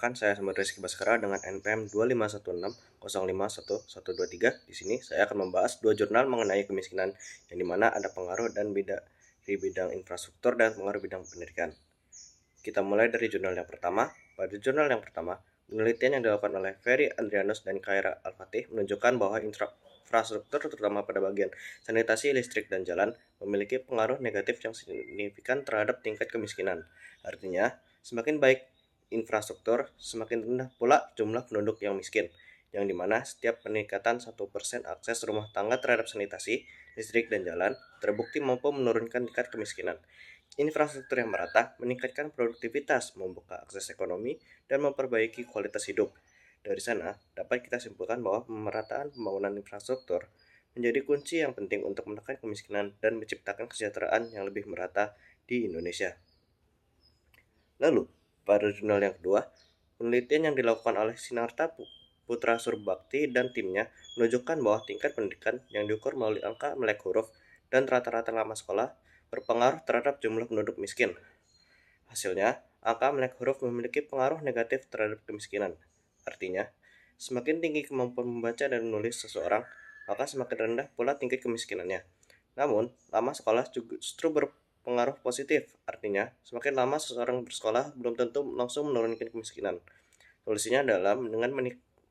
perkenalkan, saya Samuel Rizky Baskara dengan NPM 2516051123. Di sini saya akan membahas dua jurnal mengenai kemiskinan, yang dimana ada pengaruh dan di bidang infrastruktur dan pengaruh bidang pendidikan. Kita mulai dari jurnal yang pertama. Pada jurnal yang pertama, penelitian yang dilakukan oleh Ferry Andrianus dan Khaira Al-Fatih menunjukkan bahwa infrastruktur terutama pada bagian sanitasi, listrik, dan jalan memiliki pengaruh negatif yang signifikan terhadap tingkat kemiskinan. Artinya, semakin baik infrastruktur, semakin rendah pula jumlah penduduk yang miskin, yang dimana setiap peningkatan 1% akses rumah tangga terhadap sanitasi, listrik, dan jalan terbukti mampu menurunkan tingkat kemiskinan. Infrastruktur yang merata meningkatkan produktivitas, membuka akses ekonomi, dan memperbaiki kualitas hidup. Dari sana, dapat kita simpulkan bahwa pemerataan pembangunan infrastruktur menjadi kunci yang penting untuk menekan kemiskinan dan menciptakan kesejahteraan yang lebih merata di Indonesia. Lalu, pada jurnal yang kedua, penelitian yang dilakukan oleh Sinarta Putra Surbakti dan timnya menunjukkan bahwa tingkat pendidikan yang diukur melalui angka melek huruf dan rata-rata lama sekolah berpengaruh terhadap jumlah penduduk miskin. Hasilnya, angka melek huruf memiliki pengaruh negatif terhadap kemiskinan. Artinya, semakin tinggi kemampuan membaca dan menulis seseorang, maka semakin rendah pula tingkat kemiskinannya. Namun, lama sekolah justru berpengaruh positif. Artinya, semakin lama seseorang bersekolah belum tentu langsung menurunkan kemiskinan. Solusinya adalah dengan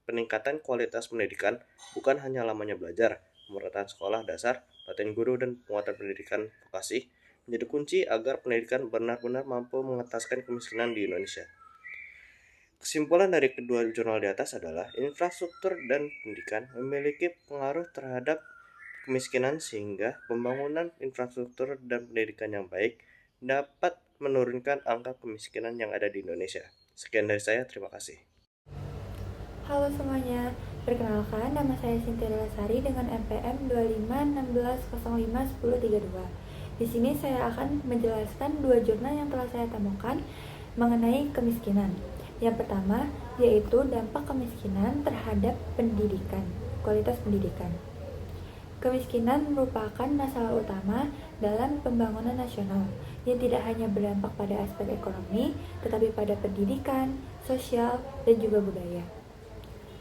peningkatan kualitas pendidikan, bukan hanya lamanya belajar. Pemerataan sekolah dasar, pelatihan guru, dan penguatan pendidikan vokasi menjadi kunci agar pendidikan benar-benar mampu mengentaskan kemiskinan di Indonesia. Kesimpulan dari kedua jurnal di atas adalah infrastruktur dan pendidikan memiliki pengaruh terhadap kemiskinan, sehingga pembangunan infrastruktur dan pendidikan yang baik dapat menurunkan angka kemiskinan yang ada di Indonesia. Sekian dari saya, terima kasih. Halo semuanya, perkenalkan nama saya Cynthia Delasari dengan NPM 2516051032. Di sini saya akan menjelaskan dua jurnal yang telah saya temukan mengenai kemiskinan. Yang pertama yaitu dampak kemiskinan terhadap pendidikan, kualitas pendidikan. Kemiskinan merupakan masalah utama dalam pembangunan nasional yang tidak hanya berdampak pada aspek ekonomi, tetapi pada pendidikan, sosial, dan juga budaya.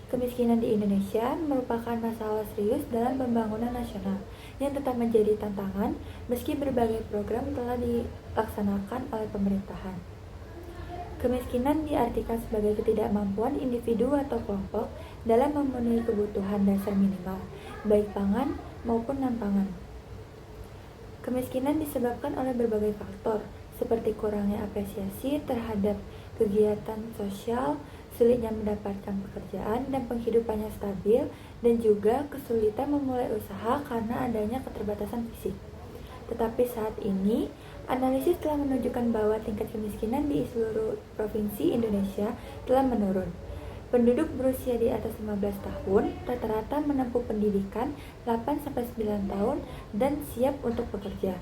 Kemiskinan di Indonesia merupakan masalah serius dalam pembangunan nasional yang tetap menjadi tantangan meski berbagai program telah dilaksanakan oleh pemerintahan. Kemiskinan diartikan sebagai ketidakmampuan individu atau kelompok dalam memenuhi kebutuhan dasar minimal, baik pangan maupun non-pangan. Kemiskinan disebabkan oleh berbagai faktor, seperti kurangnya apresiasi terhadap kegiatan sosial, sulitnya mendapatkan pekerjaan dan penghidupannya stabil, dan juga kesulitan memulai usaha karena adanya keterbatasan fisik. Tetapi saat ini, analisis telah menunjukkan bahwa tingkat kemiskinan di seluruh provinsi Indonesia telah menurun. Penduduk berusia di atas 15 tahun rata-rata menempuh pendidikan 8-9 tahun dan siap untuk bekerja.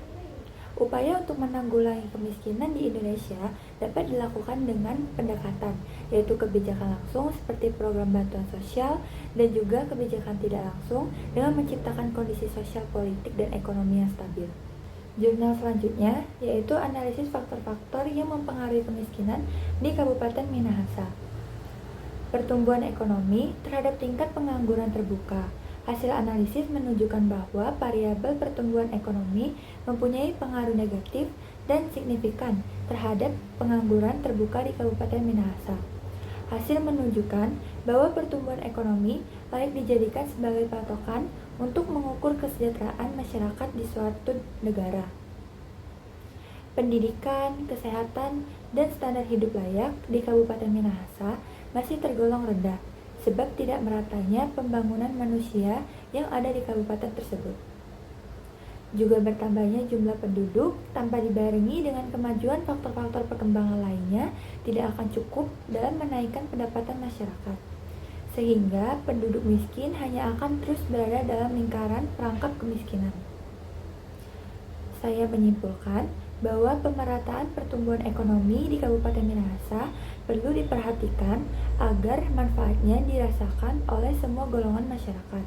Upaya untuk menanggulangi kemiskinan di Indonesia dapat dilakukan dengan pendekatan, yaitu kebijakan langsung seperti program bantuan sosial dan juga kebijakan tidak langsung dengan menciptakan kondisi sosial, politik, dan ekonomi yang stabil. Jurnal selanjutnya yaitu analisis faktor-faktor yang mempengaruhi kemiskinan di Kabupaten Minahasa. Pertumbuhan ekonomi terhadap tingkat pengangguran terbuka. Hasil analisis menunjukkan bahwa variabel pertumbuhan ekonomi mempunyai pengaruh negatif dan signifikan terhadap pengangguran terbuka di Kabupaten Minahasa. Hasil menunjukkan bahwa pertumbuhan ekonomi layak dijadikan sebagai patokan untuk mengukur kesejahteraan masyarakat di suatu negara. Pendidikan, kesehatan, dan standar hidup layak di Kabupaten Minahasa masih tergolong rendah, sebab tidak meratanya pembangunan manusia yang ada di kabupaten tersebut. Juga bertambahnya jumlah penduduk tanpa dibarengi dengan kemajuan faktor-faktor perkembangan lainnya tidak akan cukup dalam menaikkan pendapatan masyarakat, sehingga penduduk miskin hanya akan terus berada dalam lingkaran perangkap kemiskinan. Saya menyimpulkan bahwa pemerataan pertumbuhan ekonomi di Kabupaten Minahasa perlu diperhatikan agar manfaatnya dirasakan oleh semua golongan masyarakat.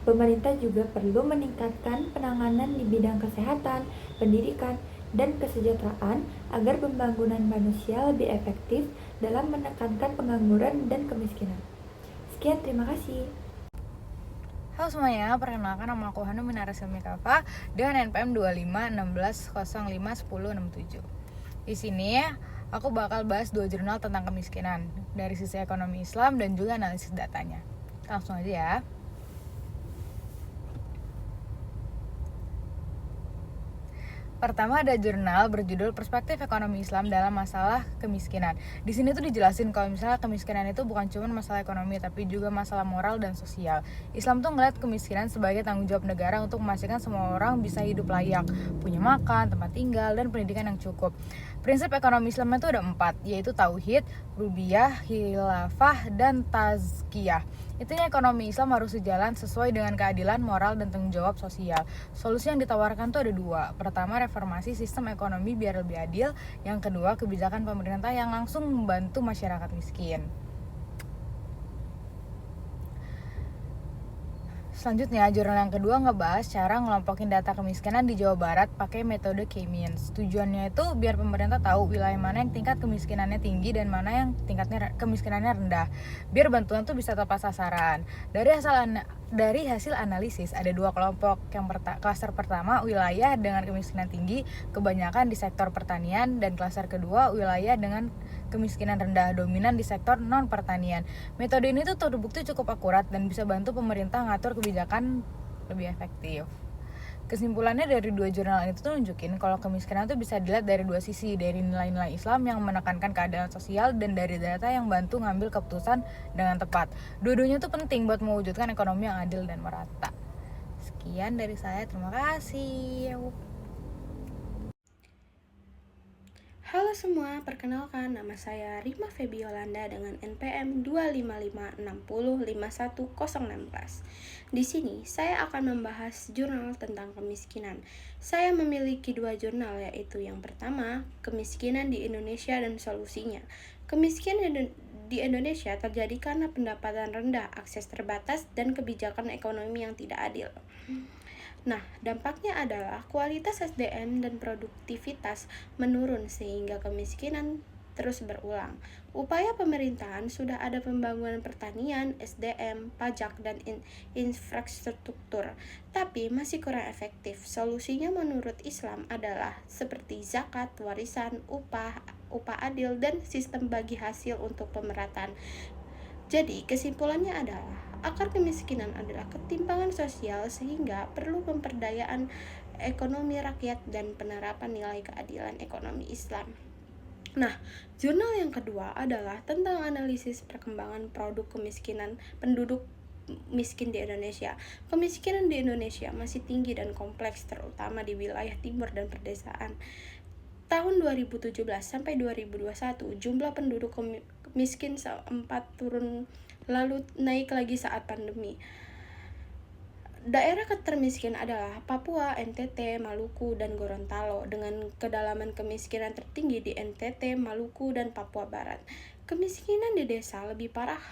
Pemerintah juga perlu meningkatkan penanganan di bidang kesehatan, pendidikan, dan kesejahteraan agar pembangunan manusia lebih efektif dalam menekankan pengangguran dan kemiskinan. Sekian, terima kasih. Halo semuanya, perkenalkan nama aku Hanum Minara Silmi Kafa dengan NPM 2516051067. Di sini aku bakal bahas 2 jurnal tentang kemiskinan dari sisi ekonomi Islam dan juga analisis datanya. Langsung aja ya. Pertama ada jurnal berjudul Perspektif Ekonomi Islam dalam Masalah Kemiskinan. Di sini tuh dijelasin kalau misalnya kemiskinan itu bukan cuma masalah ekonomi tapi juga masalah moral dan sosial. Islam tuh ngeliat kemiskinan sebagai tanggung jawab negara untuk memastikan semua orang bisa hidup layak, punya makan, tempat tinggal, dan pendidikan yang cukup. Prinsip ekonomi Islam itu ada 4, yaitu tauhid, rububiyah, khilafah, dan tazkiyah. Intinya ekonomi Islam harus sejalan sesuai dengan keadilan, moral, dan tanggung jawab sosial. Solusi yang ditawarkan tuh ada 2. Pertama, reformasi sistem ekonomi biar lebih adil. Yang kedua, kebijakan pemerintah yang langsung membantu masyarakat miskin. Selanjutnya, jurnal yang kedua ngebahas cara ngelompokin data kemiskinan di Jawa Barat pakai metode K-means. Tujuannya itu biar pemerintah tahu wilayah mana yang tingkat kemiskinannya tinggi dan mana yang tingkatnya kemiskinannya rendah. Biar bantuan tuh bisa tepat sasaran. Dari hasil analisis ada 2 kelompok. Klaster pertama wilayah dengan kemiskinan tinggi, kebanyakan di sektor pertanian, dan klaster kedua wilayah dengan kemiskinan rendah, dominan di sektor non-pertanian. Metode ini tuh terbukti cukup akurat dan bisa bantu pemerintah ngatur kebijakan lebih efektif. Kesimpulannya dari 2 jurnal itu tuh nunjukin kalau kemiskinan tuh bisa dilihat dari 2 sisi, dari nilai-nilai Islam yang menekankan keadilan sosial dan dari data yang bantu ngambil keputusan dengan tepat. Dua-duanya tuh penting buat mewujudkan ekonomi yang adil dan merata. Sekian dari saya, terima kasih. Halo semua, perkenalkan nama saya Rima Febiolanda dengan NPM 255605116. Di sini saya akan membahas jurnal tentang kemiskinan. Saya memiliki 2 jurnal, yaitu yang pertama, Kemiskinan di Indonesia dan Solusinya. Kemiskinan di Indonesia terjadi karena pendapatan rendah, akses terbatas, dan kebijakan ekonomi yang tidak adil. Nah, dampaknya adalah kualitas SDM dan produktivitas menurun sehingga kemiskinan terus berulang. Upaya pemerintahan sudah ada pembangunan pertanian, SDM, pajak, dan infrastruktur, tapi masih kurang efektif. Solusinya menurut Islam adalah seperti zakat, warisan, upah adil, dan sistem bagi hasil untuk pemerataan. Jadi, kesimpulannya adalah akar kemiskinan adalah ketimpangan sosial sehingga perlu pemberdayaan ekonomi rakyat dan penerapan nilai keadilan ekonomi Islam. Nah, jurnal yang kedua adalah tentang analisis perkembangan produk kemiskinan penduduk miskin di Indonesia. Kemiskinan di Indonesia masih tinggi dan kompleks, terutama di wilayah timur dan pedesaan. Tahun 2017 sampai 2021, jumlah penduduk miskin sempat turun lalu naik lagi saat pandemi. Daerah termiskin adalah Papua, NTT, Maluku, dan Gorontalo dengan kedalaman kemiskinan tertinggi di NTT, Maluku, dan Papua Barat. Kemiskinan di desa lebih parah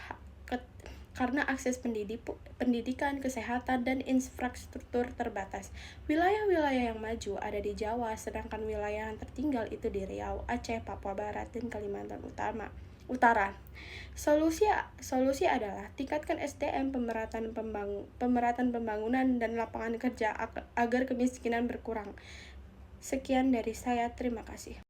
karena akses pendidikan, kesehatan, dan infrastruktur terbatas. Wilayah-wilayah yang maju ada di Jawa, sedangkan wilayah yang tertinggal itu di Riau, Aceh, Papua Barat, dan Kalimantan Utara. Solusi adalah tingkatkan SDM, pemerataan pembangunan, dan lapangan kerja agar kemiskinan berkurang. Sekian dari saya, terima kasih.